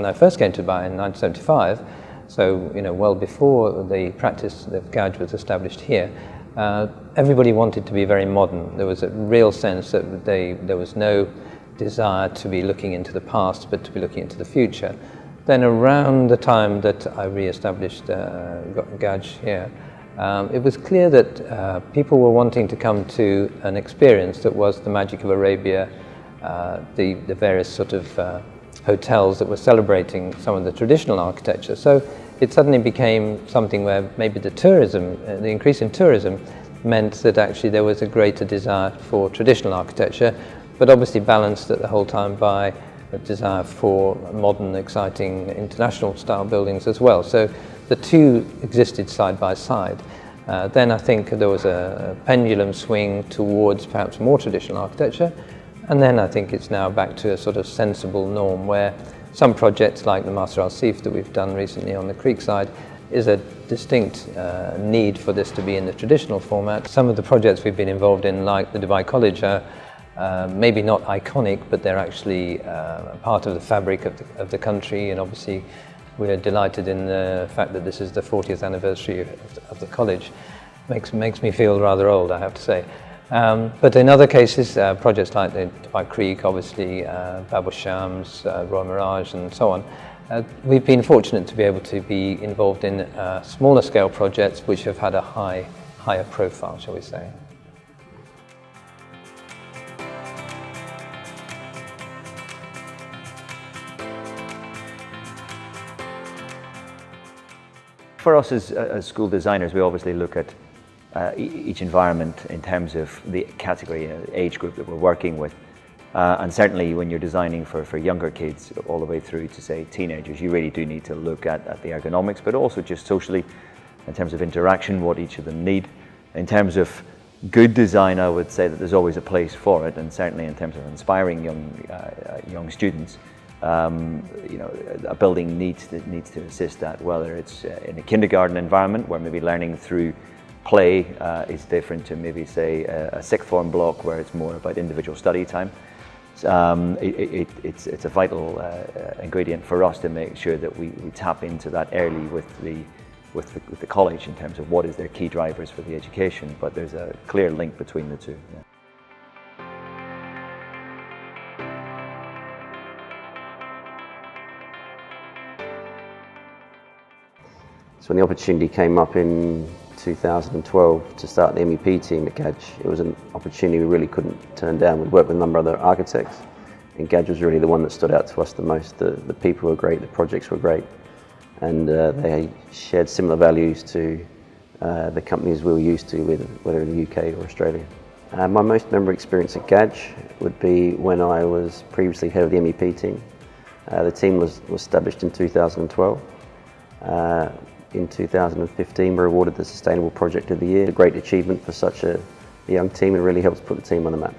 When I first came to Dubai in 1975, so well before the practice of Gouge was established here, everybody wanted to be very modern. There was a real sense that there was no desire to be looking into the past, but to be looking into the future. Then around the time that I re-established Gouge here, it was clear that people were wanting to come to an experience that was the magic of Arabia, the various sort of hotels that were celebrating some of the traditional architecture. So it suddenly became something where maybe the increase in tourism meant that actually there was a greater desire for traditional architecture, but obviously balanced at the whole time by a desire for modern, exciting, international style buildings as well. So the two existed side by side. Then I think there was a pendulum swing towards perhaps more traditional architecture, and then I think it's now back to a sort of sensible norm where some projects like the Master Al Seef that we've done recently on the creek side is a distinct need for this to be in the traditional format. Some of the projects we've been involved in, like the Dubai College, are maybe not iconic, but they're actually part of the fabric of the country, and obviously we're delighted in the fact that this is the 40th anniversary of the college. Makes me feel rather old, I have to say. But in other cases, projects like the Dubai Creek, obviously, Bab al-Shams, Royal Mirage, and so on, we've been fortunate to be able to be involved in smaller scale projects which have had a higher profile, shall we say. For us as school designers, we obviously look at each environment in terms of the category, age group that we're working with. And certainly when you're designing for younger kids all the way through to, say, teenagers, you really do need to look at the ergonomics, but also just socially, in terms of interaction, what each of them need. In terms of good design, I would say that there's always a place for it, and certainly in terms of inspiring young students, a building needs to assist that, whether it's in a kindergarten environment where maybe learning through play is different to maybe, say, a sixth form block where it's more about individual study time. It's a vital ingredient for us to make sure that we tap into that early with the college in terms of what is their key drivers for the education, but there's a clear link between the two. Yeah. So when the opportunity came up in 2012 to start the MEP team at Gouge, it was an opportunity we really couldn't turn down. We'd worked with a number of other architects, and Gouge was really the one that stood out to us the most. The people were great, the projects were great, and they shared similar values to the companies we were used to, whether in the UK or Australia. My most memorable experience at Gouge would be when I was previously head of the MEP team. The team was established in 2012. In 2015, we were awarded the Sustainable Project of the Year. A great achievement for such a young team, and really helps put the team on the map.